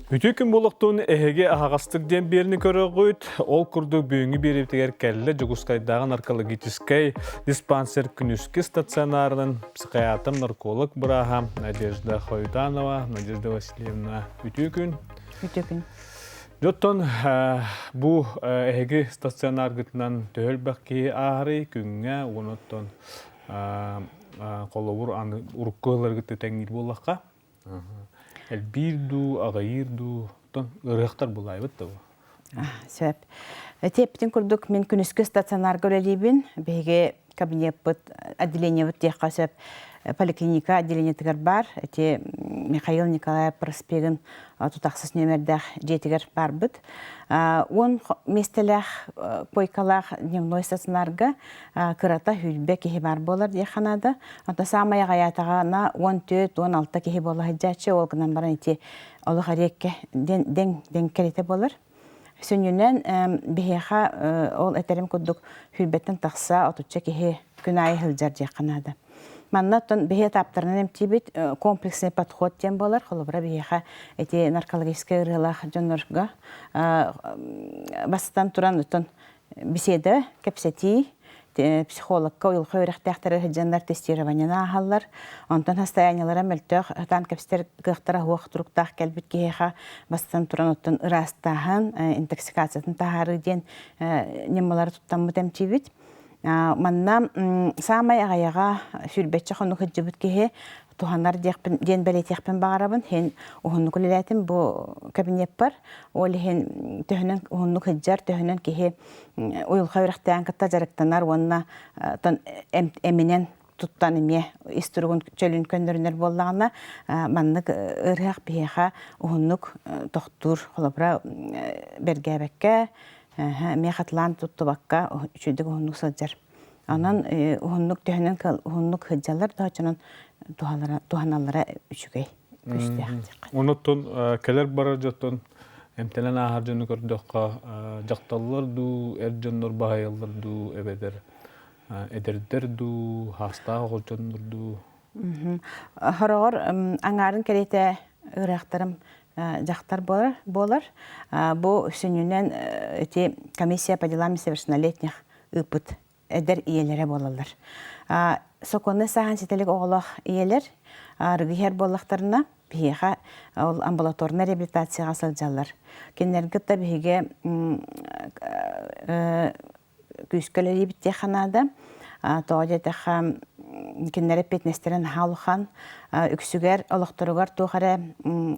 Бүтүкүн болуқтуын әхеге ағастық ден беріні көрі қойд, ол күрді бүйіңі берептігер кәлі Жугускайдаған наркологическай диспансер күнүскі стационарының психиатр нарколог бұраға Надежда Хойданова, Надежда Васильевна Бүтүкүн. Бүтүкүн. Жоттон бұл әхеге стационар гытынан төл бәкке ағыры күнге оныттон қолауыр ұрыққылар гыты тәңір болаққа. Әлбирду, ағайырду, ұрықтар бұлай бұтты бұл. Сөп. Тептен күрдік мен күніскі стационар көрелейбін. Бәйге кабинет бұд, отделение бұд дейқа сөп. Поликлиника отделение тігір бар. Михаил Николаев Проспегін тұтақсыз нөмірдәқ жетігір бар бұд. Он местеләқ, койкалақ дневной стационарға кырата хүлбе кехи бар болар дейханады. Онта самая ғаятағана 14-16 кехи болар жәтші олғынан баран еті олық әрекке ден кәлеті болар. Сөнінен бейеға ол әтерім күрдік хүлбеттен тақса отуча кехи күн айы хылжар дейханады. Маннаттан бейе таптарынан эмтибит комплексный подход тем болар. Холобра бейеға эти наркологический ырылақ жонырға бастан туран ұттан беседа кәпсети психологка уйылға өріқтәқтері жандар тестированияны ағалар. Онтан состояниялары мәлтөк тан кәпстер қықтара хуақ тұруқтақ кәлбіт кейеға бастан туран ұттан ырастағын интоксикациятын тағары ден немалары тұттан мұт эмтибит. Манна самай ағаяға сүрбетші қону хүджібіт кеге туханар ден бәлетеқпен бағарабын. Хен ұғынны күлеләтім бұл кабинет бар. Ол хен төхінен ұғынны хүджар, төхінен кеге ұйылға өріқтән кітта жарықтанар, онына әмінен тұттан еме истұрығын чөлін көндірінер болағына маннық ұрғақ бейеға ұғыннық тоқтур қолабыра бергәбәкке мехатлан туттубакка үчүдүк уһуннук сылжар. Анан уһуннук төһөнөн уһуннук хыджалар таачынан туханалара үчүгей. Оноттон келер бара жаттон эмтелен ахар жөнү көрдөкка жакталлар ду, эржоннор баһаяллар ду, эбедер эдердер ду, хаста голжоннор ду. Хорогор аңарын керете ырактарым жақтар болар. Бұл үсінінен комиссия по делам несовершеннолетних үпіт әдір иелері болалар. Соконы саған сетелік оғылақ иелер рүгігер болақтарына бейеға амбулаторна реабилитацияға сылжалар. Кенергітті бейге күйіскөлері бітте қанады. Тоғадетіға кеннері петнестерін халухан, үксігер, олықтырығар туғары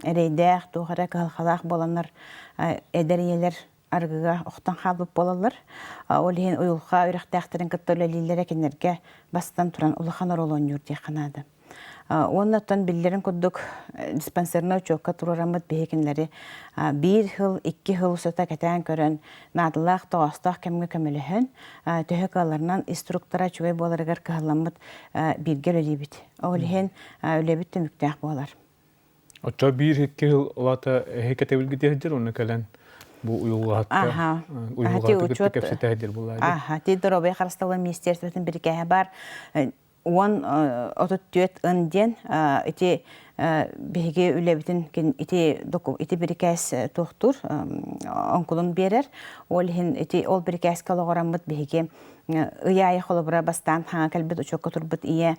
әрейдәқ, туғары қалқалақ боланар әдер елер арғыға оқтан қалып болалар. Ол ең ұйылға үйрақтақтырын күттөлелілері кенерге бастан тұран ұлыған оролуын үрде қанады. Оннаттан білдерін күддік диспансеріне өчөкка тұрурамыд бейкенлері бір хыл, 2 хыл ұсыта кәтән көрін надылақ, тоғастақ кәмгі көміліхін төхік аларынан инструктора чуай боларығар кығаламыд біргер өлебіт. Ол ең өлебіт түміктәқ болар. Отча 1-2 хыл олата хекеті білгіде әдер, оны кәлән бұл ұйылғаты күтті кәпсеті әдер болар. Тейді робай қарыстауы министерстветін бір кәе бар. Он отут ынден ити беге үлебитин ити бирикәс тохтур онкулун берер. Ол хин ити ол бирикәс калогорамыт беге ыяй холобра бастан хаңа калбет учокка турбут ие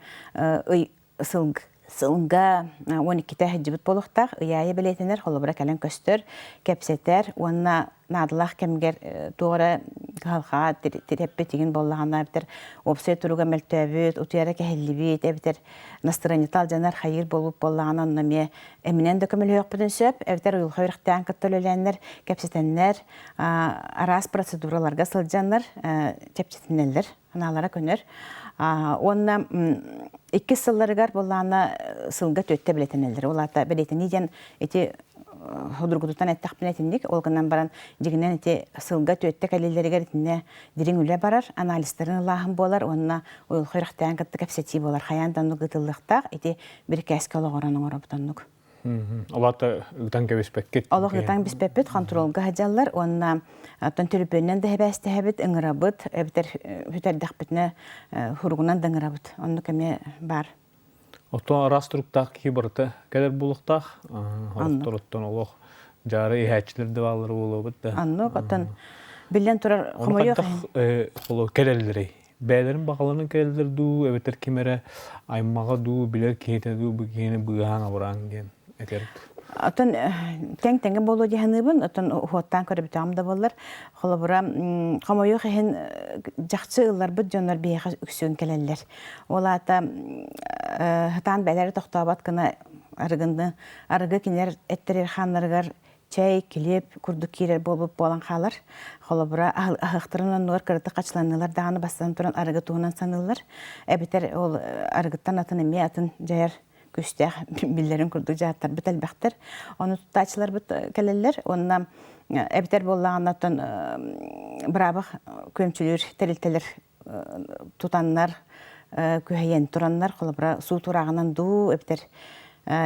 сылга 12 тәһҗибет болуктак ыяй белетенер холобра кален көстөр кепсетер онна надылах кемгер туора халха тереппе тиген боллагана битер опсай туруга мелтөбүт утуяра кехеллибит эбитер настроениятал жанар хайыр болуп боллагана наме эминен дөкөмөлөк бүтүн сөп эбитер уйулга үрктән кыттөлөлөннер кепсетеннер арас процедураларга сылжаннар тепчетинелер аналара көнөр онна 2 сылларыгар боллагана сылга төттө билетенелер оларда билетени ден эти Худургутутан әттәқпін әтіндік, олғынан баран дегінен әте сылға төтті кәлелерігер әтінде дерің үлі барар, аналистерін лағын болар, онына ойыл қойрақтайын қытты кәпсети болар. Қаянданлық ұтылықтақ, әте бір кәскі олық оранын орабытанлық. Олаты ұғытан кәбеспәккет? Олық ұғытан кәбеспәккет, қантуролға ғаджалар, онына аттан түріпөннен дәхі бәсті әбіт, ұңырабыт, әбітер хүтәрдәқ бітіне хұрғынан дыңырабыт. Онны кәме бар. Ото араструктах кибарты кедер булуктах, характороттон олох жары иһәчилер де баллар болобут да. Анну оттон билен турар Оны хомойох каддах холо келелдери. Бәлерин бакаларын келелдер ду, эбетер кимере аймага ду, билер кейте ду, бу кейне быгаан абыран ген. Этер. Атын тең-теңге болу диханыбын, атын хуаттан көрөбүтам да боллар. Холобура хомойох хен жакчы ыллар бит жоннор бияга үксүн келеллер. Олата хатан бәләре токтабат кына арыгы кинер эттерер ханнаргар чай, килеп, курдук кирер болуп болан халар. Холобура ахыктырынан нуар кырыты качыланылар даганы бастан туран арыгы туунан санылар. Эбитер ол арыгыттан атын эме атын жаяр күстәх билләрен курдук жааттар бит әлбәттер. Оны тутачылар бит келеллер. Онна эбитер боллаганнан брабык көмчүлөр, терилтелер тутаннар, көһәйен тураннар, холобура суу турагынан ду эбитер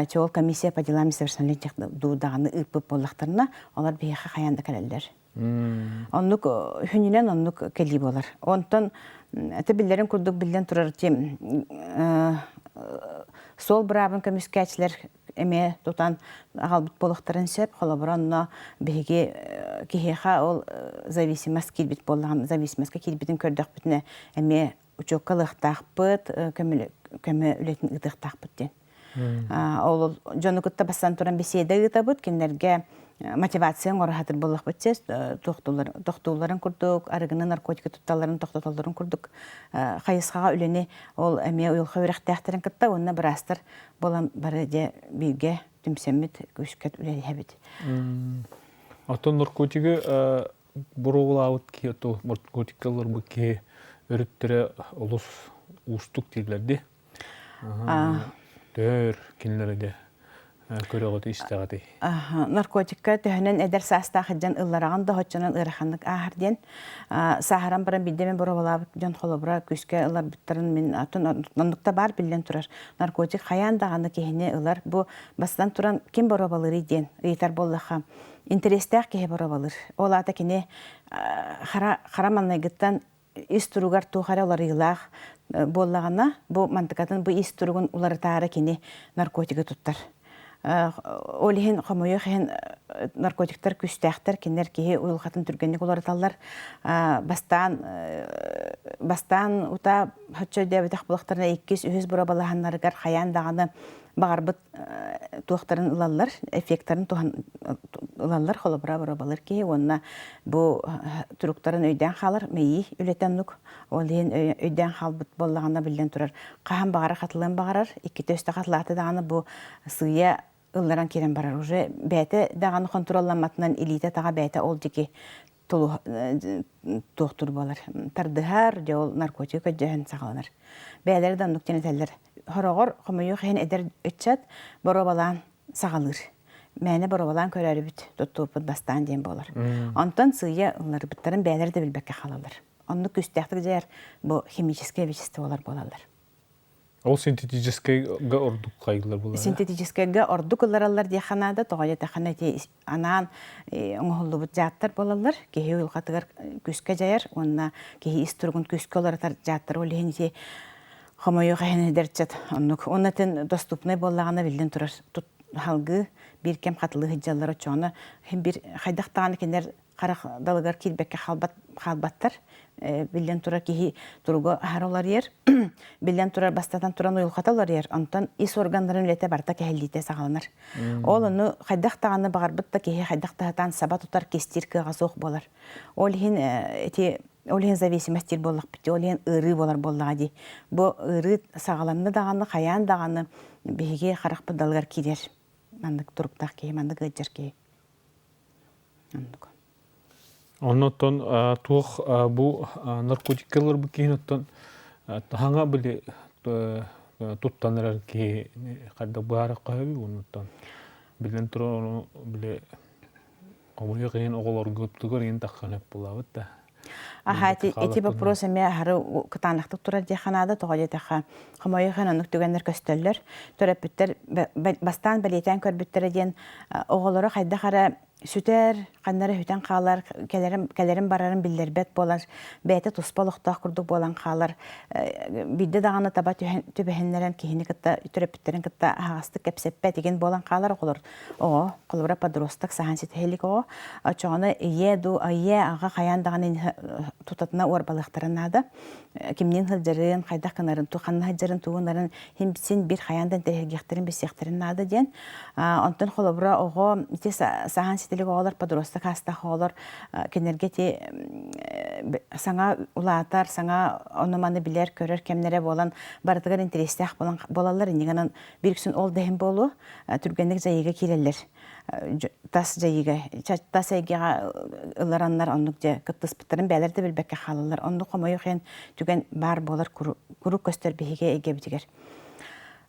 Чол комиссия по делам несовершеннолетних дудаганы ыпып боллактарына олар бияха хаянда келелер. Оннук хүнүнен оннук кели болар. Онтон эти биллерин курдук билден турар тем сол брабын комиссиячилер эме тутан агалбыт болуктарын сеп холобуранна биге кихеха ол зависимость килбит боллаган зависимостька килбитин көрдөк бүтүнө эме учоккалыктакпыт көмө үлетин ыдыктакпыт ден. Ол жонукутта басан туран беседа ытабыт киндерге мотивацияң орахатыр боллак битсез токтууларын курдук, арыгыны наркотика тутталарын токтотолдорун курдук. Хайысхага үлени ол эме уйулха үрәхтәхтерин кытта онна брастыр болан бары де бирге түмсемит күшкәт үләһәбит. Атын наркотига буругулаут ки то наркотикалар бу ки өрүттөрө улус устук тилерди. Төр кинлерде көрөгөт истагати. Наркотикка төһөнөн эдер састахыджан ыллараган да хоччонан ыраханнык ахарден сахаран баран бидемен боробалап жон холобра күскө ылар биттарын мен аттын бар билен турар. Наркотик хаян даганы кехине ылар бу бастан туран ким боробалыр ден ыйтар боллаха интерестах кеhe боробалыр. Ол ата кине хараманнайгыттан истуругар тухаралар ыйлах боллагана бу мантыкатын бу истуругун улар таары кини наркотика туттар. Олихин хомойохин наркотиктар күстәхтер кинер кихи уйлхатын түргенник улар таллар бастан ута хаччо дебитах булактарына 200 бурабалаханнарыгар хаян даганы багарбыт туактарын ылаллар, эффекттарын ылаллар холобра бурабалар ки онна бу туруктарын өйдән халар мейи үлетеннук олин өйдән халбыт боллагана билен турар. Каһан багара хатылын багарар, 2 төстә хатлаты даганы бу сыя ылларан кирен барар уже бәте даганы контролламатынан илите тага бәте ол дики толу доктор болар. Тардыхар жол наркотика жаһан сагаланар. Бәләр данлык тенетелләр. Хорогор хомойох хен эдер өтчат боробалан сагалыр. Мәне боробалан көрәр бит тоттупут бастан ден болар. Антан сыя улар биттәрен бәләр дә билбәккә халалар. Анны күстәхтәк җәр бу химическое веществолар болалар. Ол синтетическийга ордук кайгылар булар. Синтетическийга ордук аллар диханада тогая таханати анан оңголлубут жаттар болалар. Кеһи улгатыгар күскә җәр, онна кеһи истургун күскә алар жаттар олехинти хомойох хенедерчат. Оннатын доступный боллаганы билден турар. Халгы бир кем хатлы хиҗаллары чона һәм бир хайдактан кинер карак далыгар килбеккә халбаттар билен турар кихи турго харолар ер билен турар бастатан туран уйыл хаталар ер антан ис органнарын лете барта кәһиллите сагаланар. Ол аны хайдактаганы багарбытта кихи хайдактаган саба тутар кестиркә газох болар. Ол хин зависимостьтер боллак бит. Ол хин ыры болар боллагы. Бу ыры сагаланны даганы хаян даганы биге харак далыгар кирер. Мандык туруктак ки мандык гыҗырки. Оннотон тух бу наркотикалар бу киноттон таханга биле туттанырар ки кадда бары кайбы оннотон билен тур биле комуя кен оголор көптүгөр ен такканып булабыт да. Эти вопросы мен хары кытанлыктык турар диханада тогой таха хомойо хананык түгеннер көстөллөр төрөпүттер бастан билетен көрбүттер ден оголору кайда хара Сүтер, қаннары хүтен қалар, кәлерін барарын білдербет болар, бәйті тұспалықтақ күрдік болан қалар. Бидді дағаны таба түбәхенлерін кейіні кітті, түрепіттерін кітті ағасты кәпсеппәт еген болан қалар қолыр. Оғы, қолыра падыростық саған сетхелік оғы. Чоғаны ие аға қаяндағын тұтатына орбалықтарын ады. Кемнен хылжарын, қайдақ қанарын, туқанны хылжарын, туғынарын, хемсін бір қаяндан тәргектерін бесектерін ады ден. Онтын қолыра оғы, саған сетелік оғылар, падыростық астақ оғылар, кенергеті саңа улатар, саңа оныманы білер, көрер, кемнере болан, бардығыр интерестіғ болалар, енегінен біріксін ол дәйін болу, түргендік жайыға келелер. Тас жайыға, тас әйгеға ұларанлар, онлық же күттіс бұттарын бәлерді білбәкке қалылар. Онлық қомайы қиын түген бар болар, күрік көстер бейге әйге бітігер.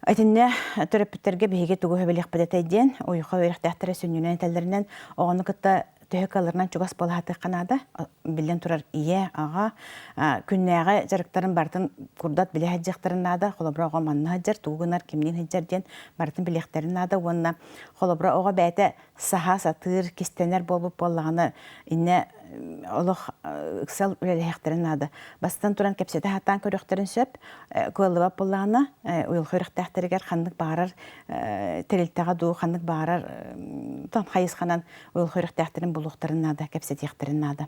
Айтынне түріпіттерге бейге түгі хөбелек бәдетайден, ойыққа өріқтәқтірі сүнінен тәлдерінен оғаны күтті төһөк алырынан чугас болахаты қанады, білден тұрар ие, аға, күннәға жарықтарын бартын күрдат біле хаджақтарын нады, қолыбыра оға манны хаджар, туғынар кемнен хаджарден бартын білектерін нады, онына қолыбыра оға бәйті саха, сатыр, кестенер болып болағаны инне олық ұқсал үлеліхтерін нады. Бастан тұран кәпсеті хаттан көріқтерін сөп, көлібап болағаны, ұйыл көріқтәқтерігер қандық бағарар, тәрілтіға ду қандық бағарар, тон қайыз қанан ұйыл көріқтәқтерін бұлуқтарын нады, кәпсетіқтерін нады.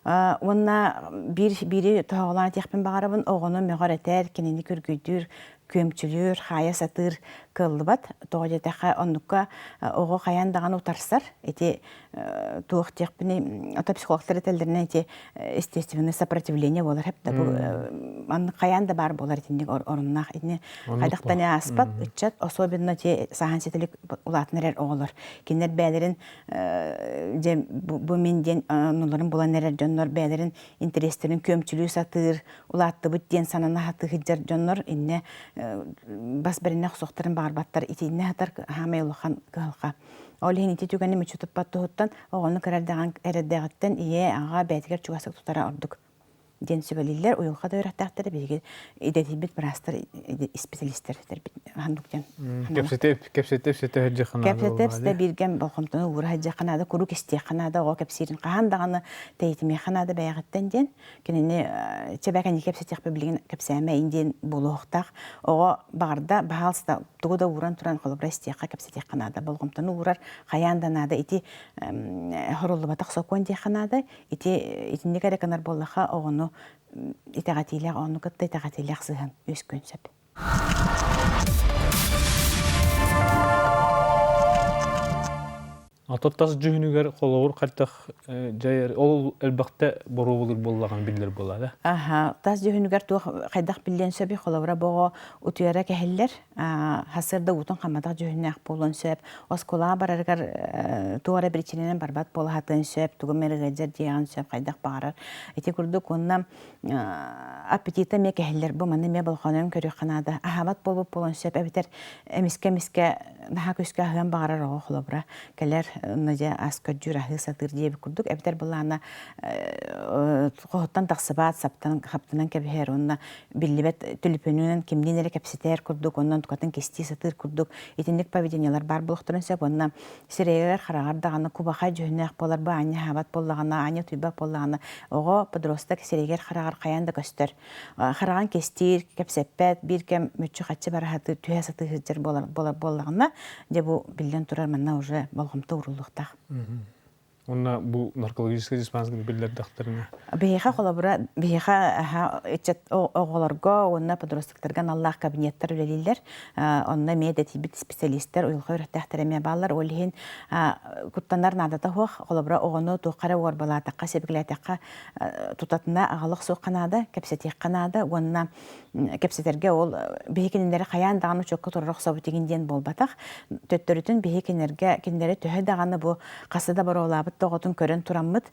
Онна бири тоғыланы текпен бағарабын, оғыны меғар әтер, кенені көргүйдір, көмчүлүр, хая сатыр кыллыбат, тоғадетақа оннукка оғы қаяндаған утарсар, эти туық текпіні, ата психологтары тәлдеріне эти естественное сопротивление болар, хеп та бұл қаянда бар болар етіндік орыннақ, қайдақтаны аспат, үтчат, особенно те сахан сетілік улатынырер оғылар. Кенер бәлерін, бұл менден нуларын болан әрер жонлар, бәлерін интерестерін көмчүлүү сатыр, улатты бұт ден санана хаты хиджар жонлар, инне бас біріне құсуқтарын бағарбаттар, итейіне хатар хамай олыған қылға. Олеген ити түгені мүчі тұппатты ғыттан, оғылны кәрәрдіған әрәддіғыттан ие аға бәйтігер чуғасық тұтара ордық. Ден сөбәлелер, ойылға да өрәқтәқтері бейге идетибет бірастыр специалистер хандуктен. Кепсетеп сете хаджи қанады. Кепсетеп сете бірген балқымтыны ұғыры хаджи қанады, күру кесте қанады, оға кепсерін қағандағаны тәйтіме қанады бәйғыттен ден. Кенені чебәкәні кепсетек бәбілген кепсәмә инден болу ұқтақ. Оға бағарда бағалыста тұғыда ұран тұран қолыбыра істеққа кепсетек қанады. Балқымтыны ұрар қаянданады, ити хорулы батақ соқуын де қанады, итінде кәреканар болыға оғыны итағатилер, оны күтті итағатилер сыған өз көнсіп. Atottас жүхінігер қолауыр қартақ жайыр, ол әлбәқті бұру болыр болаған білдер болады. Тас жүхінігер қайдақ білден сөбі қолауыра бұғы ұтыяра кәхілер, хасырда ұтын қамадақ жүхінәқ болуын сөп, оскола барарғар туғара бірчененен барбат болу хатын сөп, туғы мәрігәдер дейін сөп қайдақ бағарар. Әте күрдік онына аппетита ме кәхілер, бұл маны ме болғанын көрі қанады. Ахабат болуын сөп, әбітер әміске наха көске ағын бағарар оғы қолауыра. Кәлер Надя аскаджура хысатыр диеп күрдүк. Эбитер булана қоғыттан тақсыбат, саптан хаптынан кәбіхер, онна биллибет түліпөнінен кемден әрі кәпсетер күрдүк, оннан тұқатын кести сатыр күрдүк. Етіндік поведениялар бар болықтырын сөп, онна сирейгер қарағардағаны кубақа жүйінәқ болар, бұл аңы хабат болағына, аңы түйбақ болағына, оғы подростак сирейгер қарағар қаянды көстер. Қараған кестер, кәпсеппәт, бір кәм мүтчі қатшы барахаты түйе сатыр хыджар болағына, де бұл білден тұрар манна уже болғымты урулуқтақ. Онна бұл наркологический диспансер білдер дақтарына? Бейха қолабыра, бейха оғыларға, онна подростықтарған Аллах кабинеттер өлелілер, онна медетибит специалисттер, ұйылға өріқтәқтіреме балар, олейін күттанар надата хоқ, қолабыра оғыны туқары орбалатаққа, себігләтаққа тұтатына ағалық соқ қанады, кәпсетек қанады, онна кәпсетерге ол бейхекеніндері қаян дағаны чөккі тұрырық сабытегінден болбатақ, төттөрітін бейхекенерге кендері төхі дағаны бұл қасыда бар олабы тоғытын көрін тұрамыд.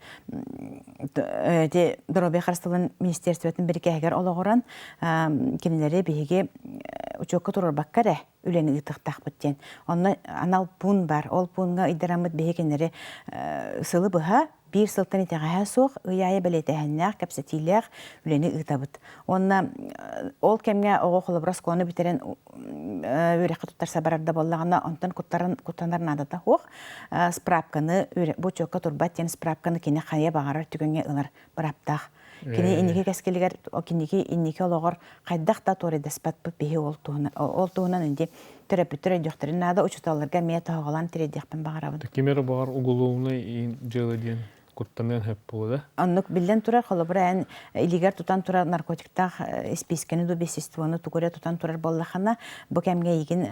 Дұрабе қарыстылын министерстветін бір кәгер олығыран кенелері бейге үчөккі тұрыр баққары үлені ұтықтақ бүттен. Онна анал пун бар. Ол пунға идерамыд бейгенері сылы бұға bir сылтан итеғаға соқ, ұяйы білетәхіннәқ, кәпсетиләқ, үлені ұтабыт. Онна ол кәмге оғы қолыбырас қоны бітерен өреқі тұттарса барарда болағына, онтан құттанарын адата оқ, справканы, бұл чөккі тұрбат, ен справканы кені қайя бағарар түгенге ұлар бараптақ. Кені инеке кәскелігер, кенеке инеке олығыр қайдақ та торы дәспат бұп бейі ол туғынан үнде түрәпі-түрі дүйіқтерін ада ұчыталарға мия тағалан тіредіқпен бағарабын. Кемері бағар ұғылуына жылы ден күрттанын әп болды? Аннық білден тұрар қолыбыра ән илигер тұтан тұрар наркотиктақ спискені ду бесестуаны тұғыря тұтан тұрар боллақана бұл кәмге еген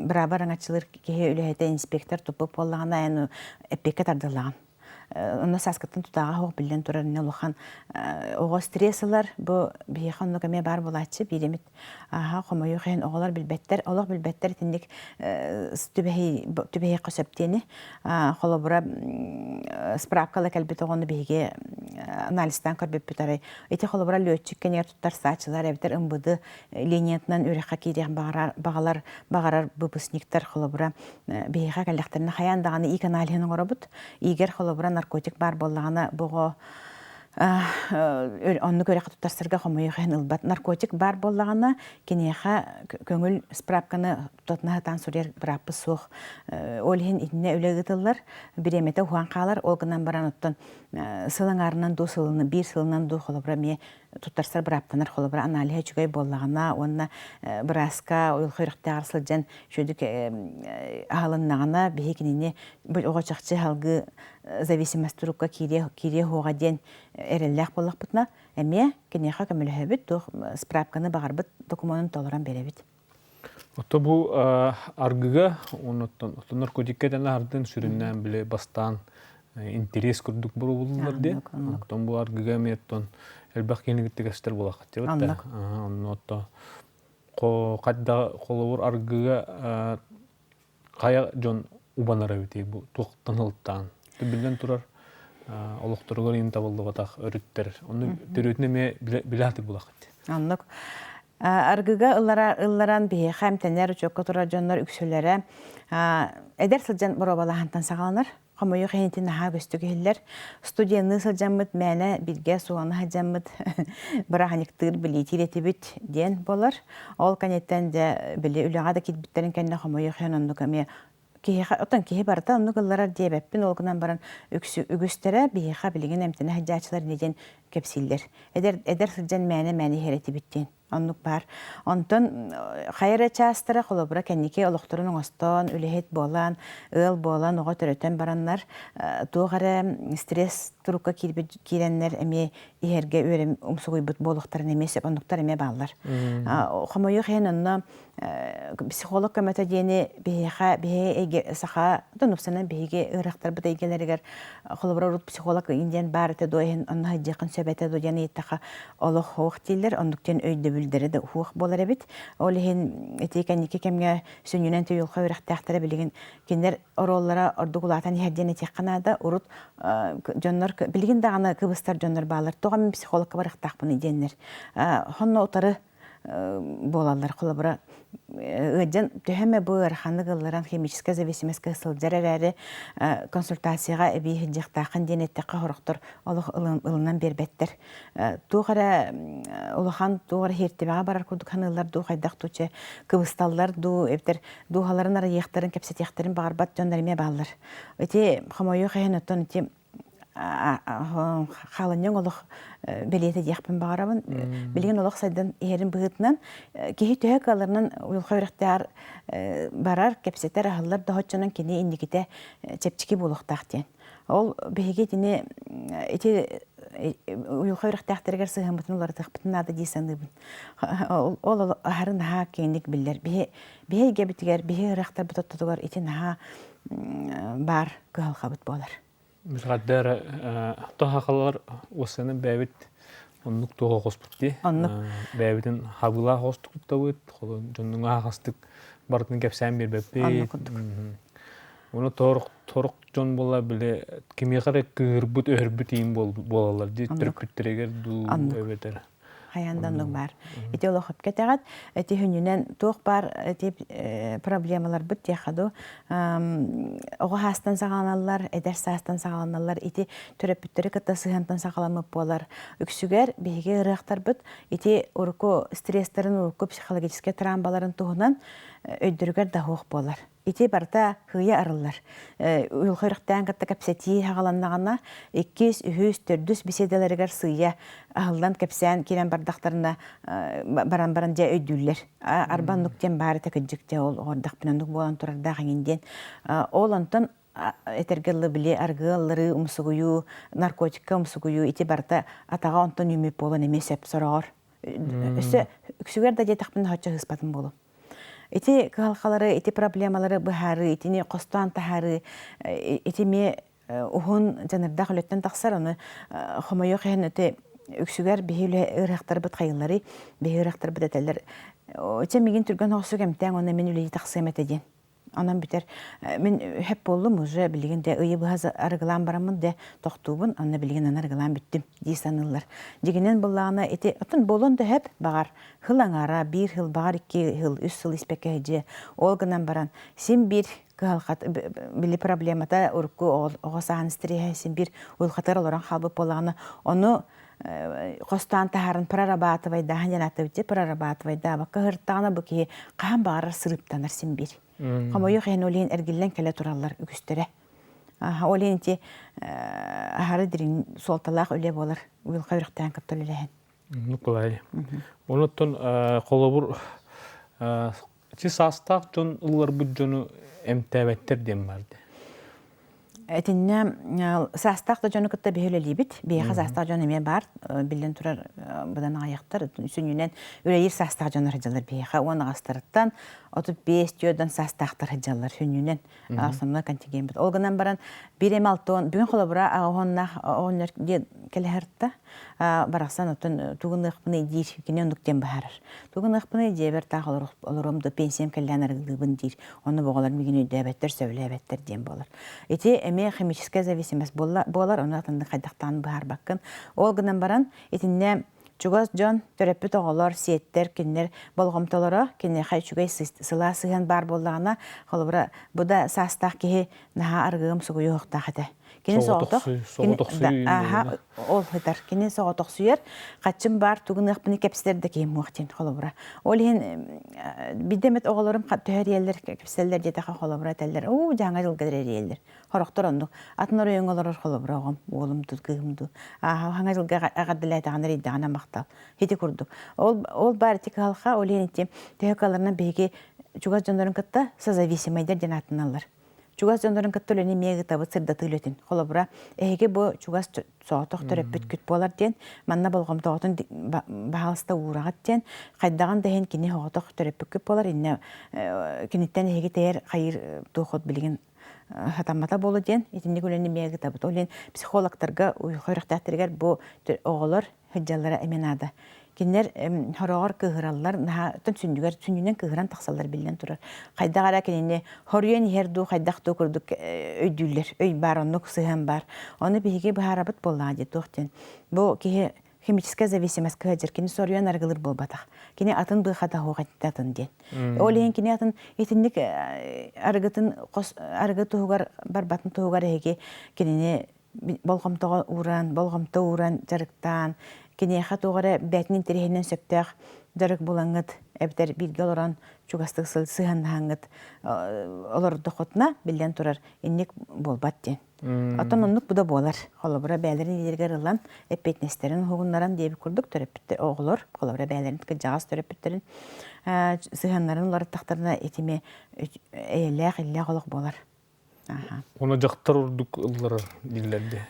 бірабар аңатшылыр кеге үліхеті инспектор тұпып боллағана ән әппеке тардылаған. Оны саскаттан тұтаға хоқ білден тұрарыны олыған оғы стрессылар бұл бейіқ онны көме бар болатшы біремет қомайы қайын оғылар білбәттер олық білбәттер тіндік түбәхей қосөптені қолы бұра справкалы кәлбет оғыны бейге аналистан көрбеп бұтары еті қолы бұра лөтчік кәнер тұттар сачылар әбітер ұмбыды лениентынан өріққа кейдеген бағарар бұпысниктар қолы бұра бейіға кәліқтеріні қаяндағаны ик аналихының ұры бұд егер қолы бұра наркотик бар боллағына бұғы онны көрі құттарсырға қомайы қайын ұлбат. Наркотик бар боллағына кенеға көңіл справканы тұтатына тан сұрер бірапы соқ. Олхен итіне өлегі тылар, біреметі хуан қалар, олғынан баран ұттан сылың арынан ду сылыны, бір сылынан ду қолыбыра ме тұттарсыр біраппанар қолыбыра аналиға жүгай боллағына, онына бірасқа ойыл қойрықты арсыл жән шөдік ағалыннағына бейкеніне бұл оға чақчы халғы зависимость турукка кире хуға ден әрелләқ боллақ бұтына, әме кенеға көмілі өбіт, справканы бағарбыт документын толыран беребіт. Ото бұл аргыға, наркотикке дәні ардың сүріннен біле бастан интерес күрдік бұру болылар де. Оттон бұл аргыға меттон әлбәқ кенігітті кәстер болақ. Онно қадда қолуыр аргыға қая жон убанар өтек бұл туқтан ұлттан. Білден тұрар олықтырғыр ең табылды батақ өріттер. Оны түретіне ме біләтік болақ. Анлық. Аргыға ылларан бейі қаймтенер үчөккі тұрар жонлар үксілері әдер сылжан бұробалағантан сағаланар. Қомойы қайынтен аға көстігі елдер. Студияны сылжамыд, мәні бірге суаны хажамыд, бірағанықтығыр білетер етібіт ден болар. Ол кәнеттен де білі үліға да кетбіттерін кәнне қомойы қайын онды көме Отан кеhe барыта онны кылларар дебеппин олгынан баран үгістері бейіға білеген әмтіні хаджачылар неден кепсиллер. Эдер сылжан мәні хереті біттен. Оннук бар. Онтон хайра частыра қолыбыра кәнеке олықтырын оңыстон, үлехет болан, ыл болан, оға түрөтен баранлар. Туғары стресс тұрукка киренлер әме иерге өрем умсуғый бұт болуқтарын емесіп, оннуктар әме балар. Қомойы қайын онна психолог көмөті дені бейге сақа, донупсанан бейге ұрақтар бұд егелерігер қолыбыра ұрут психолог инден бар әті дойын, онна жақын сөбәті дойяны еттақа олық хоқ дейлер, оннуктен өйді бүлдері де хуақ болар әбет. Ол ең әтейкәнеке кәмге сүнінен түйілға өрақтақтары білген кендер ороллара ордығылатан ерден әтек қанада ұрут жонлар білген дағаны кыбыстар жонлар балар. Тоғамен психологқа барықтақ бұны денлер. Хонна отары болалар қолабыра. Өден төхеме бұл арханы ғыларан химическа зависимеске сылджар әрі консультацияға әбей хеджектақын денеттіққа хорықтыр олық ылынан бербеттер. Туғара олыған туғара хертебеға барар күрдік ханылар ду қайдақ туче кыбысталлар ду әптер дуғаларын ара ектарын кәпсет ектарын бағарбат жондарыме бағалар. Өте қамайы қайын өттен өте халынның олық білеті дейқпін бағарабын. Білген олық сайдан ерін бұғытынан кейі түйек алырынан ұйылға өріқтер барар кәпсеттер ағылар дұғытшының кені индекеті чепчікі болуқтақ ден. Ол бейге дене ұйылға өріқтәқтергер сығымытын олар тұқпытын ады дейсаныбын. Ол ағарын аға кейіндік білдер. Бейге бітігер, бейге ұрақтар бұтаттығар етен аға бар күғалға бұт болар. Мисгаддар тохакалар осыны бәбит оннук тога хоспутти. Бәбитин хабыла хостукта бит, жоннун агастык бартын кепсәм бербеппи. Уну торук жон бола биле кимегере кырбут өрбүт ин болалар. Ди төрпүттерегер ду бәбетер. хаянданнык бар. Ити олохып кетегат, эти хүннен туох бар, эти проблемалар бит яхаду. Ого хастан сагаланалар, эдер састан сагаланалар, ити төрөпүттөрү кытта сыгантан сагаламып болар. Үксүгер биһиге ырыактар бит, ити урку стресстерин, урку психологический травмаларын туһунан өйдөргөр да хуох болар. Ити барта хыя арылар. Улхырыктан кытта капсети хагаланнагана 200 400 биседелеригер сыя ахылдан кепсән кирен бардактарына баран-баран жа өйдүллер. Арбан нуктен бары текҗикте ол ордак менен нук болан турарда гинден. Ол антон этергеллы биле аргыллары умсугую, наркотикка умсугую ити барта атага антон юмеп болан эмесеп сороор. Өсө үксүгер да жетакпын хача хыспатын болу. Ити калкалары, ити проблемалары бахары, итини костан тахары, ити ме ухун жанырда хөлөттен таксар аны хомойо хен өте үксүгер бихиле ырактар бит кайыллары, бихирактар бит этелер. Өте мигин түргөн оксуг эмтен аны мен үле таксым этеден. Анан битер мен хеп болдум уже билгенде ыйы баз арыгылан барамын де токтубун, аны билген арыгылан биттим дисанылар. Дигенен буллагына эти отун болон да хеп багар хылаңара 1 хыл багар 2 хыл 3 хыл испекеже олгынан баран сен бир калкат били проблемата урку огосаан стресс сен бир улхатар олоран халбы полагына ону костан тахарын прорабатывай да ханянатывче прорабатывай да бакка хыртана буки кам багар сырыптанар сен бир. Хомойо хен олин эргиллен келе тураллар үгүстере. Олин ти ахары дирин солталак өле болар. Уйл кайрыктан каптөлелен. Нукулай. Онуттон колобур чи састак жон ыллар буджону эмтебеттер дем барды. Этинне састак да жону кытта бехөлелибит. Беха састак жону эме бар. Билен турар будан аяктар үсүнүнөн үрейир састак жону хыжалар беха. Оны астырттан 35 түйөдөн састактар хыжалар хүнүнөн асымна контингент. Олганан баран 1.6 бүгүн холобура агонна оннер келерта бараксан отун тугуныкпыны дир кинендуктен бахар. Тугуныкпыны дебер тагылыр олоромду пенсиям келленердибин дир. Оны боголар мигин өдөбеттер сөйлөбеттер дем болор. Эти эме химическая зависимость болар, оны атында кайдактан бахар баккын. Олганан баран этинне Чугас жон төрөппүт оголор, сиеттер, киннер болгомтолоро, кинне хайчугай сыла сыган бар боллагына, холобра буда састак кихи наха аргым сугуй оқтақыды. Кини соғотоқ сүйін. Аха, ол хытар. Кини соғотоқ сүйер, қатчым бар, тугын ықпыны кепстерді кейім уақтен, холобра. Ол ен бидемет оголорым төхер елдер, кепстерлер жетақа холобра тәлдер. Жаңа жыл кәдір елдер. Хорықтыр ондық. Атын оры өңілер холобра оғым, оғылымды, күйімді. Жаңа жыл ағадылай тағаныр едіғана мақтал. Хеті күрдік. Ол бар тек халқа, ол ен төхекаларынан бейге чугас жондарын кітті созависимайдар денатын алар. Чугас жондарын кітті өлені мегі табы сырдаты өлетін. Холобра, әйге бұл чугас соғытық төрөппіт күт болар ден, манна болғым тоғытын бағалыста урағат ден, қайдаған дәйін кені хоғытық төрөппіт күт болар, инне кенеттен әйге тәйір қайыр туғыт білген хатамата болу ден, етіндегі өлені мегі табы. Олен психологтарға, ұйқырықтақтыргер бұл оғылар хүджалары әменады. Кинер хорогор кыгыраллар наха түнсүндүгөр түнүнөн кыгыран таксалар билен турар. Кайдагара кенене хорьен херду кайдакты көрдүк өйдүллер, өй бар онук сыган бар. Оны биге бахарабыт боллади токтен. Бу ки химическая зависимость кыжыр кини сорьен аргылыр болбатак. Кини атын быхата хогаттатын ден. Олен кини атын итинник аргытын аргытуугар барбатын тугар эге кенене болгомтого уран жарыктан Кенеха тоғары бәтінен терехінен сөптәқ жарық болаңыд, әбдер білгел оран чугастық сыған хаңыд оларды қотына білден тұрар, еннек болбат ден. Атын онлық бұда болар. Қолабыра бәлерін едергер ылан, әппетнестерін хуғынларан дейбі күрдік төреппіттер оғылыр. Қолабыра бәлерін жағас төреппіттерін сығанларын олары тақтарына етеме әйеләқ, илләқ олық болар. Оны жақтар ұрдық ұллары диллерді.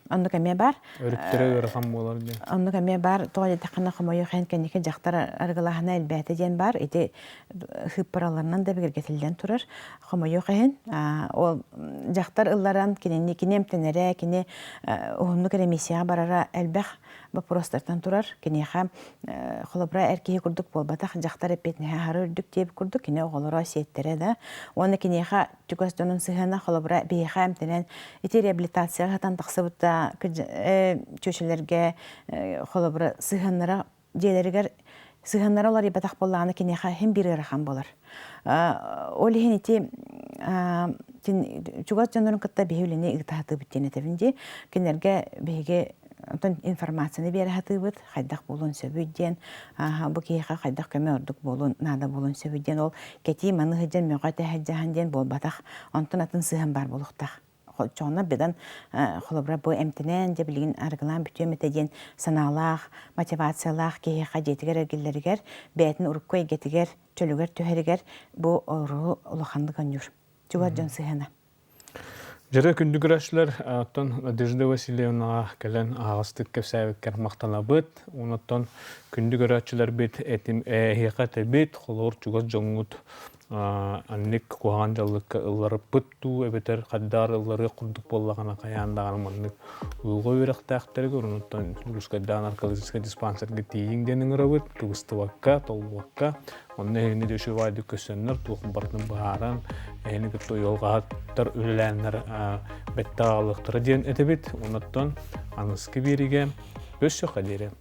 Анны кәме бар. Өріктері өріған болар ден. Анны кәме бар. Тоғады тақына қымайы қайын кәнеке жақтар арғылағына әлбәті ден бар. Еті хыппараларынан да бігіргетілден тұрар. Қымайы қайын. Ол жақтар ұлларан кенені кенемтенері, кене ұғымны кәремесия барара әлбәқ бапыростартан тұрар. Кенеға қолабыра әркеге күрдік болбатақ жақтар әпетіне хары үрдік деп күрдік. Кене оғылыра сеттері да. Оны кенеға түкастонын сығана қолабыра бейға әмтенен еті реабилитация ғатан тақсы бұтта чөшелерге холобра сыганнара желеригер сыһыннар олар ибатах боллааны кинеха hem бир ырахан болар. Ол хенити чугат жанрын кытта беһүлене игтахаты биттене тевинди кинерге беге информацияны бере хатыбыт хайдах болун сөбүдден бу киха хайдах көмөрдүк болун нада болун сөбүдден ол кети маны хыжан мөгөтө хаджаһанден болбатах онтон атын сыһын бар болуктах. Чоңна бедан холобра бу эмтенен де билген аргылан бүтөмөтеден санаалах мотивациялах киха жетигер эргиллеригер бетин уруккой гетигер чөлүгер төһөригер бу ору улахандыган юр. Чугат жан сыһына. Жара күндү көрәшләр, оттан Надежда Васильевна кәлән агастык кәпсәбеккәр мактанабыт, оннан күндү көрәчләр бит этим хикәт бит, холор чугат жоңгут анник куган жаллыкка ыллары пытту, эбетер каддар ыллары курдук боллагана каяндаган маннык уйго үрәктәктәр görүнөттөн Рускайдан наркологический диспансерге тиңденин рабыт, тугыстыбакка, толбакка, онны эни дөшүвайды көсөннөр тугун бардын бааран, эни көтө йолгаттар үләннәр беттаалыктыр дигән этебит, оннан аныскы бириге өссө кадере.